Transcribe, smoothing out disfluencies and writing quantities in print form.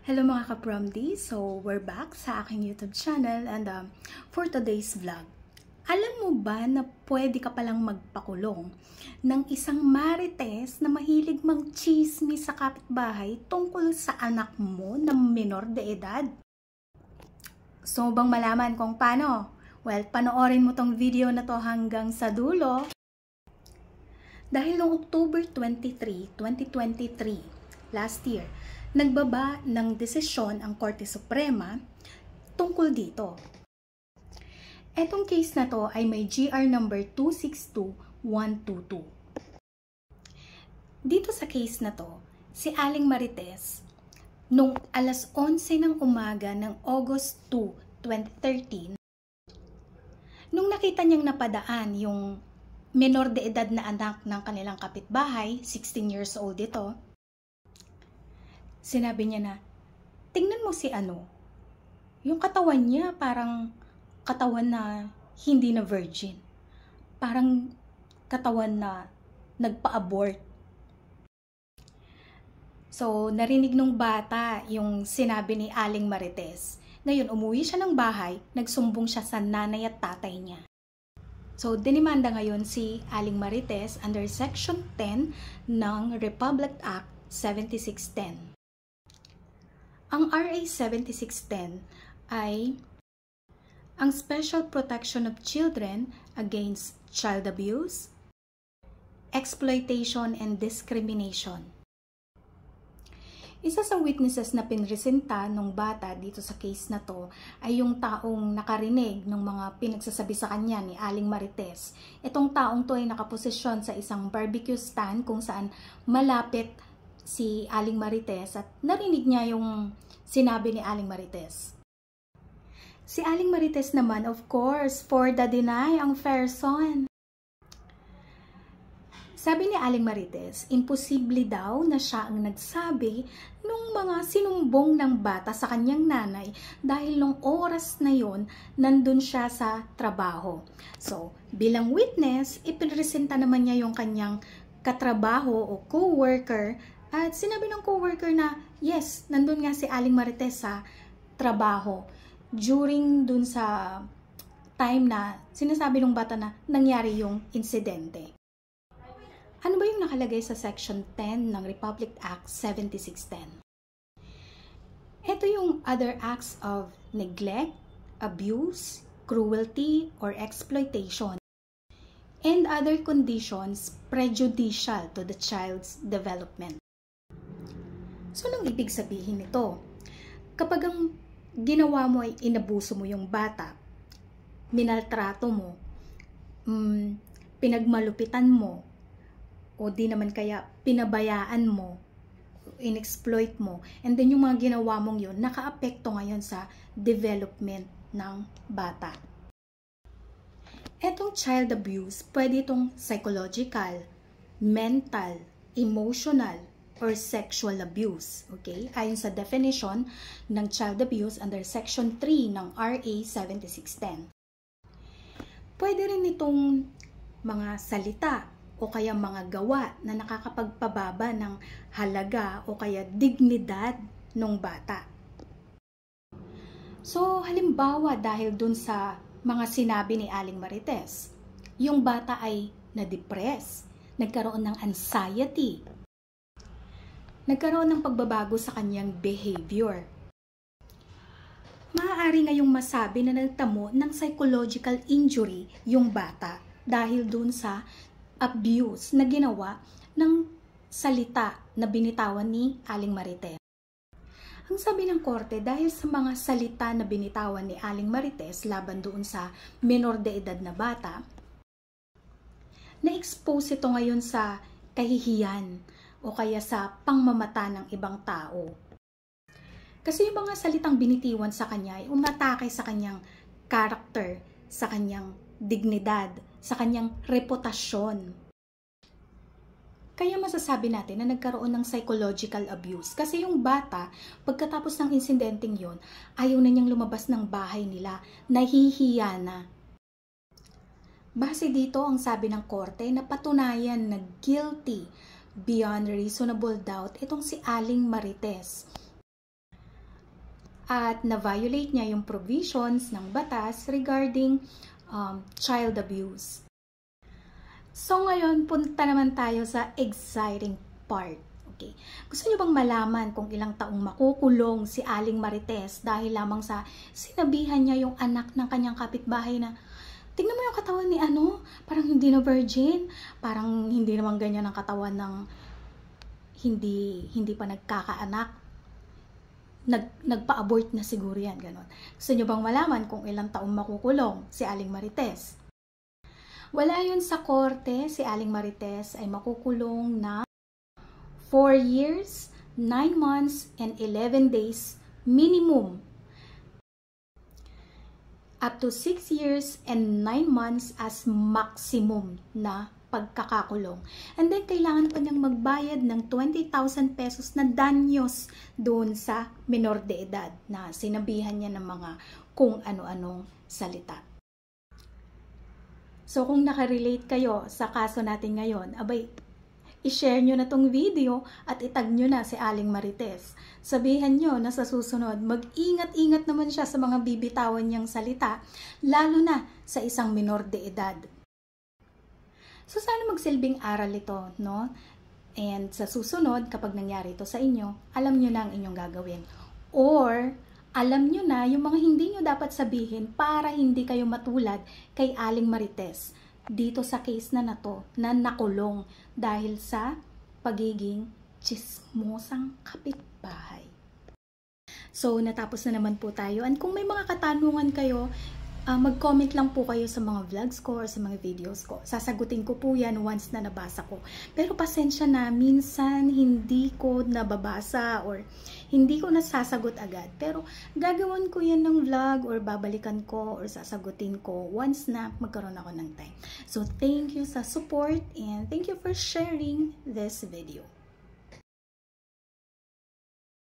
Hello mga ka-Promdi! So, we're back sa aking YouTube channel and for today's vlog. Alam mo ba na pwede ka palang magpakulong ng isang marites na mahilig mang-chismis sa kapitbahay tungkol sa anak mo na minor de edad? So, bang malaman kung paano? Well, panoorin mo tong video na to hanggang sa dulo. Dahil noong October 23, 2023, last year, nagbaba ng desisyon ang Korte Suprema tungkol dito. Etong case na to ay may GR number 262122. Dito sa case na to, si Aling Marites, nung alas 11 ng umaga ng August 2, 2013, nung nakita niyang napadaan yung menor de edad na anak ng kanilang kapitbahay, 16 years old ito, sinabi niya na, tingnan mo si ano, yung katawan niya parang katawan na hindi na virgin. Parang katawan na nagpa-abort. So, narinig nung bata yung sinabi ni Aling Marites. Ngayon, umuwi siya ng bahay, nagsumbong siya sa nanay at tatay niya. So, dinimanda ngayon si Aling Marites under Section 10 ng Republic Act 7610. Ang RA 7610 ay ang Special Protection of Children Against Child Abuse, Exploitation, and Discrimination. Isa sa witnesses na pinresenta ng bata dito sa case na to ay yung taong nakarinig ng mga pinagsasabi sa kanya ni Aling Marites. Itong taong to ay nakaposisyon sa isang barbecue stand kung saan malapit si Aling Marites at narinig niya yung sinabi ni Aling Marites. Si Aling Marites naman, of course, for the deny ang fair son. Sabi ni Aling Marites, imposible daw na siya ang nagsabi nung mga sinumbong ng bata sa kanyang nanay dahil nung oras na yon nandun siya sa trabaho. So, bilang witness, ipinresenta naman niya yung kanyang katrabaho o co-worker at sinabi ng co-worker na yes, nandun nga si Aling Marites sa trabaho during dun sa time na sinasabi ng bata na nangyari yung insidente. Ano ba yung nakalagay sa Section 10 ng Republic Act 7610? Ito yung other acts of neglect, abuse, cruelty, or exploitation, and other conditions prejudicial to the child's development. So, anong ibig sabihin nito? Kapag ang ginawa mo ay inabuso mo yung bata, minaltrato mo, pinagmalupitan mo, o di naman kaya pinabayaan mo, inexploit mo, and then yung mga ginawa mong yun, nakaapekto ngayon sa development ng bata. Etong child abuse, pwede itong psychological, mental, emotional, or sexual abuse. Okay? Ayon sa definition ng child abuse under Section 3 ng RA 7610. Pwede rin itong mga salita o kaya mga gawa na nakakapagpababa ng halaga o kaya dignidad ng bata. So, halimbawa dahil dun sa mga sinabi ni Aling Marites, yung bata ay na-depress, nagkaroon ng anxiety, nagkaroon ng pagbabago sa kanyang behavior. Maaari ngayong masabi na nagtamo ng psychological injury yung bata dahil dun sa abuse na ginawa ng salita na binitawan ni Aling Marites. Ang sabi ng korte, dahil sa mga salita na binitawan ni Aling Marites laban doon sa menor de edad na bata, na-expose ito ngayon sa kahihiyan o kaya sa pangmamata ng ibang tao. Kasi yung mga salitang binitiwan sa kanya ay umatake sa kanyang character, sa kanyang dignidad, sa kanyang reputasyon. Kaya masasabi natin na nagkaroon ng psychological abuse. Kasi yung bata, pagkatapos ng insidenteng yon, ayaw na niyang lumabas ng bahay nila, nahihiya na. Base dito ang sabi ng korte na patunayan na guilty beyond reasonable doubt itong si Aling Marites at na-violate niya yung provisions ng batas regarding child abuse. So ngayon, punta naman tayo sa exciting part. Okay. Gusto niyo bang malaman kung ilang taong makukulong si Aling Marites dahil lamang sa sinabihan niya yung anak ng kanyang kapitbahay na, tingnan mo yung katawan ni parang hindi na virgin, parang hindi naman ganyan ang katawan ng hindi pa nagkakaanak. Nagpa-abort na siguro yan, ganon. Gusto niyo bang malaman kung ilang taong makukulong si Aling Marites? Wala yun sa korte, si Aling Marites ay makukulong na 4 years, 9 months, and 11 days minimum. Up to 6 years and 9 months as maximum na pagkakakulong. And then, kailangan pa niyang magbayad ng 20,000 pesos na danyos doon sa minor de edad na sinabihan niya ng mga kung ano-anong salita. So, kung nakarelate kayo sa kaso natin ngayon, abay, i-share nyo na tong video at itag nyo na si Aling Marites. Sabihan nyo na sa susunod, mag-ingat-ingat naman siya sa mga bibitawan niyang salita, lalo na sa isang minor de edad. So, sana magsilbing aral ito, no? And sa susunod, kapag nangyari ito sa inyo, alam nyo na ang inyong gagawin. Or, alam nyo na yung mga hindi nyo dapat sabihin para hindi kayo matulad kay Aling Marites dito sa case na to na nakulong dahil sa pagiging tsismosang kapitbahay. So, natapos na naman po tayo. And kung may mga katanungan kayo, mag-comment lang po kayo sa mga vlogs ko or sa mga videos ko. Sasagutin ko po yan once na nabasa ko. Pero pasensya na, minsan hindi ko nababasa or hindi ko nasasagot agad. Pero gagawin ko yan ng vlog or babalikan ko or sasagutin ko once na magkaroon ako ng time. So thank you sa support and thank you for sharing this video.